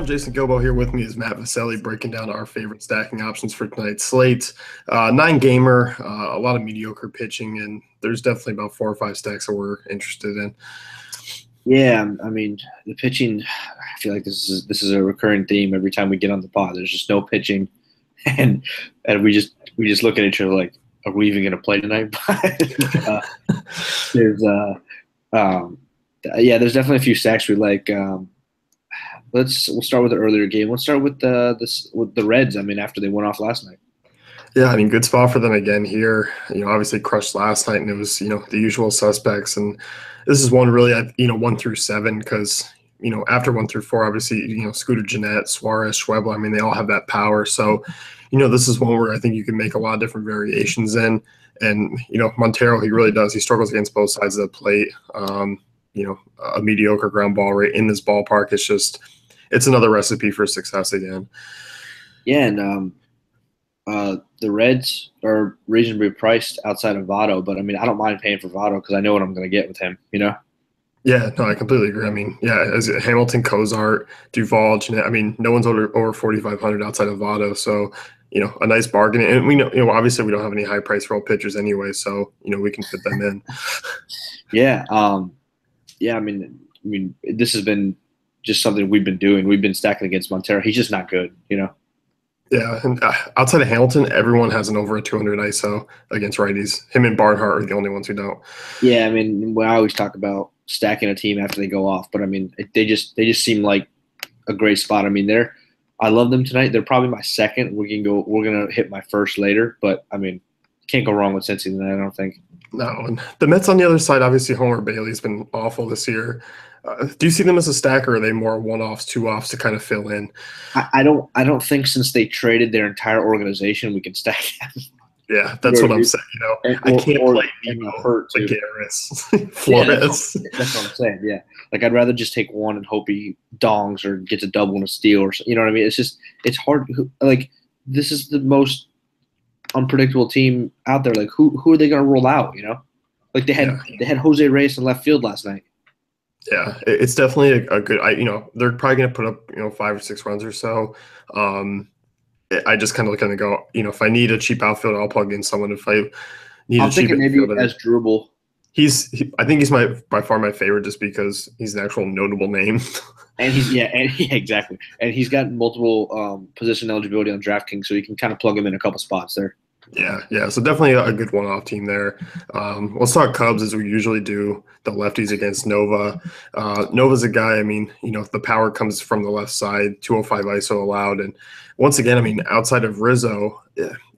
Jason Gilbo here. With me is Matt Vaselli breaking down our favorite stacking options for tonight's slate. Nine gamer, a lot of mediocre pitching, and there's definitely about 4 or 5 stacks that we're interested in. Yeah, I mean the pitching. I feel like this is a recurring theme every time we get on the pod. There's just no pitching, and we just look at each other like, are we even going to play tonight? But there's yeah, there's definitely a few stacks we like. We'll start with the earlier game. Let's start with the Reds. I mean, after they went off last night. Yeah, I mean, good spot for them again here. Obviously crushed last night, and it was the usual suspects. And this is one really 1 through 7 because after 1 through 4, obviously Scooter, Jeanette, Suarez, Schwebel. I mean, they all have that power. So this is one where I think you can make a lot of different variations in. And Montero, he really does. He struggles against both sides of the plate. A mediocre ground ball rate in this ballpark. It's another recipe for success again. Yeah, and the Reds are reasonably priced outside of Votto, but I mean, I don't mind paying for Votto because I know what I'm going to get with him. Yeah, no, I completely agree. I mean, yeah, as Hamilton, Cozart, Duvall, Jeanette, I mean, no one's over 4,500 outside of Votto, so a nice bargain. And we know, obviously we don't have any high price role pitchers anyway, so we can fit them in. Yeah, I mean, this has been just something we've been doing. We've been stacking against Montero. He's just not good. Yeah, and outside of Hamilton, everyone has an over a 200 ISO against righties. Him and Barnhart are the only ones who don't. Yeah, I mean, I always talk about stacking a team after they go off, but I mean, they just seem like a great spot. I mean, I love them tonight. They're probably my second. We're gonna hit my first later, but I mean, can't go wrong with Cincy tonight, I don't think. No, and the Mets on the other side, obviously Homer Bailey's been awful this year. Do you see them as a stack, or are they more one-offs, two-offs to kind of fill in? I don't think since they traded their entire organization, we can stack them. Yeah, that's what I'm saying. I can't play hurt Garris, Flores. Yeah, that's what I'm saying. Yeah, like I'd rather just take one and hope he dongs or gets a double and a steal, or what I mean. It's hard. Like this is the most unpredictable team out there. Like who are they going to roll out? Like they had Jose Reyes in left field last night. Yeah, it's definitely a good. They're probably going to put up 5 or 6 runs or so. I just kind of look at it and go, if I need a cheap outfield, I'll plug in someone. If I need I'm thinking maybe as Drupal. I think he's by far my favorite just because he's an actual notable name. And exactly. And he's got multiple position eligibility on DraftKings, so you can kind of plug him in a couple spots there. Yeah. So definitely a good one-off team there. Let's talk Cubs as we usually do. The lefties against Nova. Nova's a guy. I mean, the power comes from the left side. 205 ISO allowed, and once again, I mean, outside of Rizzo,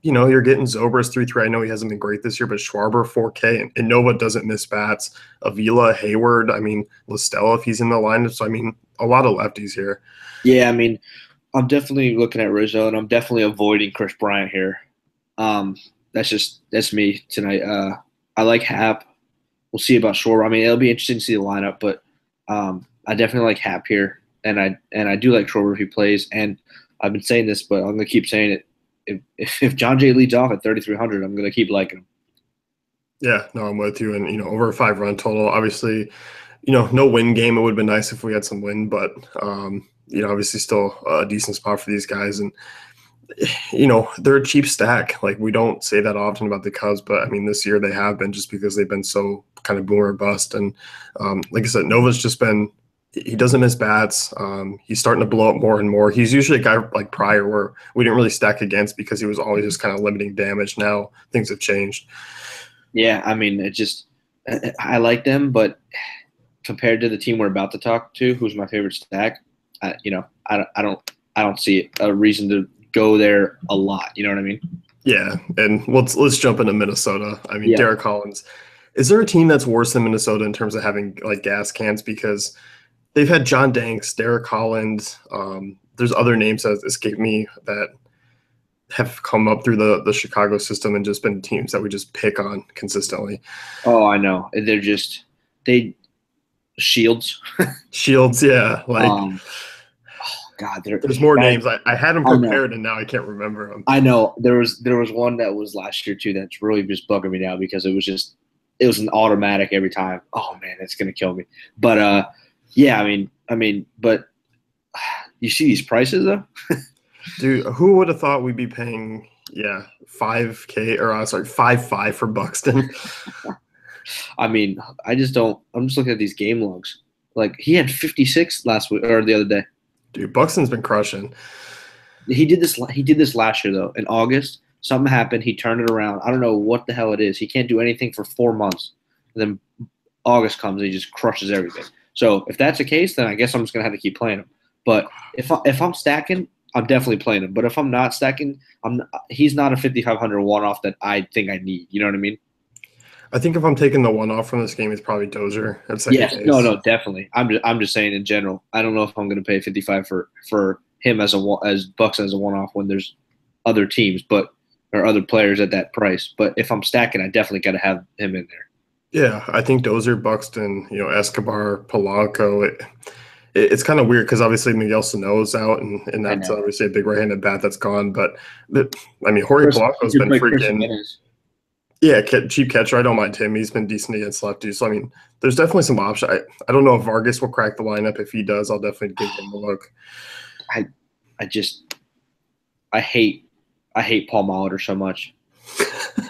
you're getting Zobrist 3-3. I know he hasn't been great this year, but Schwarber 4K, and Nova doesn't miss bats. Avila, Hayward, I mean, Listella if he's in the lineup. So I mean, a lot of lefties here. Yeah, I mean, I'm definitely looking at Rizzo, and I'm definitely avoiding Chris Bryant here. That's me tonight. I like Hap. We'll see about Schwarber. I mean, it'll be interesting to see the lineup, but I definitely like Hap here, and I do like Schwarber if he plays. And I've been saying this, but I'm gonna keep saying it. If John Jay leads off at 3,300, I'm gonna keep liking him. Yeah, no, I'm with you. And over a 5-run total, obviously, no win game. It would have been nice if we had some win, but obviously still a decent spot for these guys. And they're a cheap stack. Like, we don't say that often about the Cubs, but I mean, this year they have been, just because they've been so kind of boom or bust. And like I said, Nova's just been, he doesn't miss bats. He's starting to blow up more and more. He's usually a guy like Pryor where we didn't really stack against because he was always just kind of limiting damage. Now things have changed. Yeah, I mean, I like them, but compared to the team we're about to talk to, who's my favorite stack, I don't see a reason to go there a lot. You know what I mean? Yeah, and let's jump into Minnesota. I mean, yeah. Derek Collins. Is there a team that's worse than Minnesota in terms of having like gas cans? Because they've had John Danks, Derek Collins. There's other names that escape me that have come up through the Chicago system and just been teams that we just pick on consistently. Oh, I know. They're just Shields. Shields, yeah. Like, God, there's more names. I had them prepared and now I can't remember them. I know there was one that was last year too that's really just bugging me now because it was an automatic every time. Oh man, that's gonna kill me. But yeah, I mean, but You see these prices though? Dude, who would have thought we'd be paying 5K or sorry, 5.5 for Buxton? I mean, I just don't. I'm just looking at these game logs. Like he had 56 last week or the other day. Dude, Buxton's been crushing. He did this. He did this last year though. In August, something happened. He turned it around. I don't know what the hell it is. He can't do anything for 4 months. And then August comes and he just crushes everything. So if that's the case, then I guess I'm just gonna have to keep playing him. But if I'm stacking, I'm definitely playing him. But if I'm not stacking, he's not a 5,500 one-off that I think I need. You know what I mean? I think if I'm taking the one off from this game, it's probably Dozier at second Yes. base. No, definitely. I'm just saying in general. I don't know if I'm going to pay 55 for him as Bucks as a one-off when there's other teams, or other players at that price. But if I'm stacking, I definitely got to have him in there. Yeah, I think Dozier, Buxton, Escobar, Polanco. It's kind of weird because obviously Miguel Sano's out, and that's obviously a big right-handed bat that's gone. But I mean, Jorge Polanco's been freaking. Yeah, cheap catcher. I don't mind him. He's been decent against lefties. So, I mean, there's definitely some option. I don't know if Vargas will crack the lineup. If he does, I'll definitely give him a look. I hate Paul Molitor so much.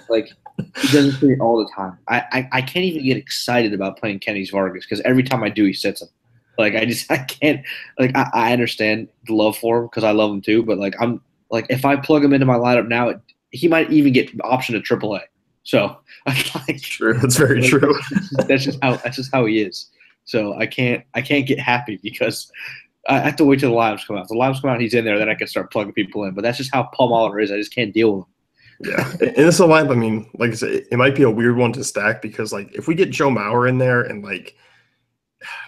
Like, he does it to me all the time. I can't even get excited about playing Kenny's Vargas because every time I do, he sits him. Like, I can't. Like, I understand the love for him because I love him too. But, like, if I plug him into my lineup now, he might even get option to AAA. So true. That's very true. That's just how he is. So I can't get happy because I have to wait till the lineups come out. If the lineups come out, he's in there, then I can start plugging people in. But that's just how Paul Molitor is. I just can't deal with him. Yeah, and it's a lineup. I mean, like I said, it might be a weird one to stack because like if we get Joe Mauer in there and like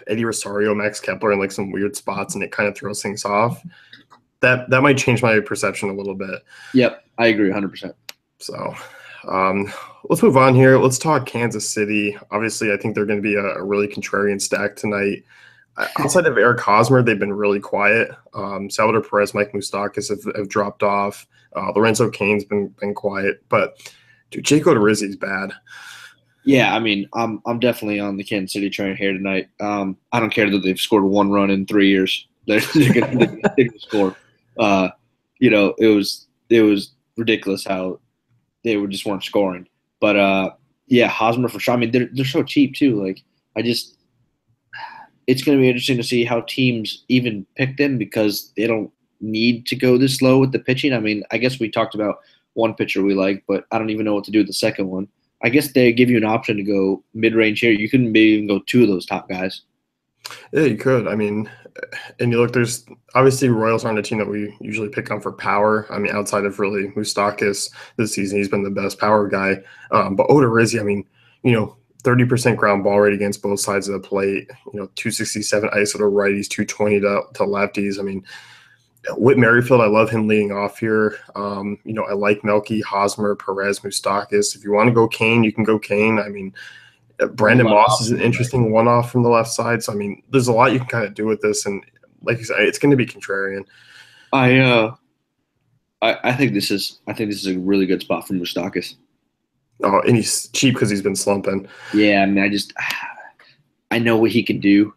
Eddie Rosario, Max Kepler in like some weird spots and it kind of throws things off, that might change my perception a little bit. Yep, I agree 100%. So. Let's move on here. Let's talk Kansas City. Obviously, I think they're going to be a really contrarian stack tonight. Outside of Eric Hosmer, they've been really quiet. Salvador Perez, Mike Moustakas have dropped off. Lorenzo Cain's been quiet. But, dude, Jake Odorizzi's bad. Yeah, I mean, I'm definitely on the Kansas City train here tonight. I don't care that they've scored one run in 3 years. They're going to score. It was ridiculous how they just weren't scoring. But Hosmer for sure. I mean, they're so cheap too. Like, it's going to be interesting to see how teams even pick them because they don't need to go this low with the pitching. I mean, I guess we talked about one pitcher we like, but I don't even know what to do with the second one. I guess they give you an option to go mid-range here. You couldn't maybe even go two of those top guys. Yeah, you could. I mean, and you look, there's obviously Royals aren't a team that we usually pick on for power. I mean, outside of really Moustakas this season, he's been the best power guy. But Odorizzi, I mean, 30% ground ball rate against both sides of the plate, 267 ISO to righties, 220 to lefties. I mean, Whit Merrifield, I love him leading off here. I like Melky, Hosmer, Perez, Moustakas. If you want to go Cain, you can go Cain. I mean, Brandon Moss is an interesting one-off from the left side. So, I mean, there's a lot you can kind of do with this. And like you said, it's going to be contrarian. I think this is a really good spot for Moustakas. Oh, and he's cheap because he's been slumping. Yeah, I mean, I know what he can do.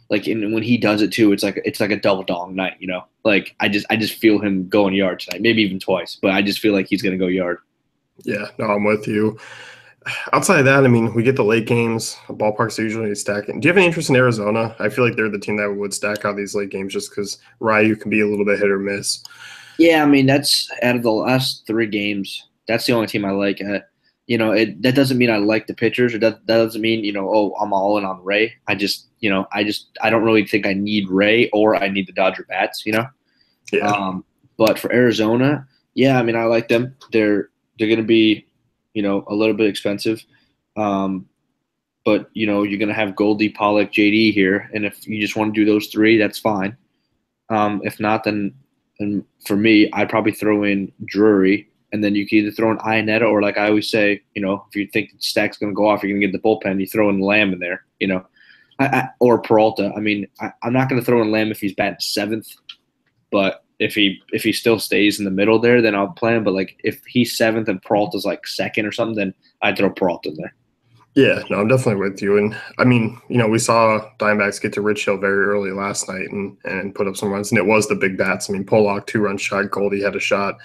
Like, and when he does it too, it's like a double dong night, Like, I just feel him going yard tonight, maybe even twice, but I just feel like he's gonna go yard. Yeah, no, I'm with you. Outside of that, I mean, we get the late games. Ballparks are usually stacking. Do you have any interest in Arizona? I feel like they're the team that would stack out these late games just because Ryu can be a little bit hit or miss. Yeah, I mean, that's out of the last 3 games, that's the only team I like. That doesn't mean I like the pitchers, or that doesn't mean I'm all in on Ray. I don't really think I need Ray or I need the Dodger bats. Yeah. But for Arizona, yeah, I mean, I like them. They're going to be a little bit expensive. But you're going to have Goldie, Pollock, JD here, and if you just want to do those 3, that's fine. If not, then for me, I'd probably throw in Drury. And then you can either throw in Ionetta or, like I always say, if you think the stack's going to go off, you're going to get the bullpen, you throw in Lamb in there, or Peralta. I mean, I'm not going to throw in Lamb if he's batting 7th, but if he still stays in the middle there, then I'll play him. But, like, if he's 7th and Peralta's, like, 2nd or something, then I'd throw Peralta in there. Yeah, no, I'm definitely with you. And I mean, we saw Diamondbacks get to Rich Hill very early last night and put up some runs, and it was the big bats. I mean, Pollock 2 run shot, Goldie had a shot.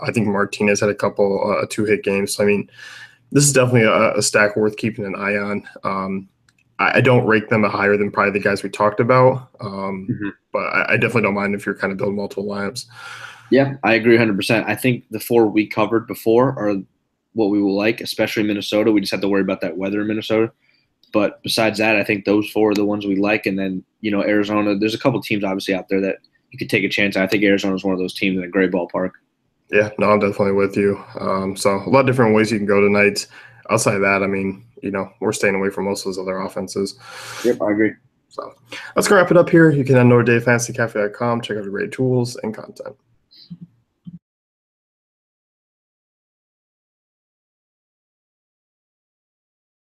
I think Martinez had a couple 2-hit games. So I mean, this is definitely a stack worth keeping an eye on. I don't rate them higher than probably the guys we talked about, Mhm. but I definitely don't mind if you're kind of building multiple lineups. Yeah, I agree 100%. I think the four we covered before are what we will like, especially Minnesota. We just have to worry about that weather in Minnesota. But besides that, I think those four are the ones we like. And then, Arizona, there's a couple teams obviously out there that you could take a chance on. I think Arizona is one of those teams in a great ballpark. Yeah, no, I'm definitely with you. So a lot of different ways you can go tonight. Outside of that, I mean, we're staying away from most of those other offenses. Yep, I agree. So let's go wrap it up here. You can head over to DaveFantasyCafe.com, check out the great tools and content.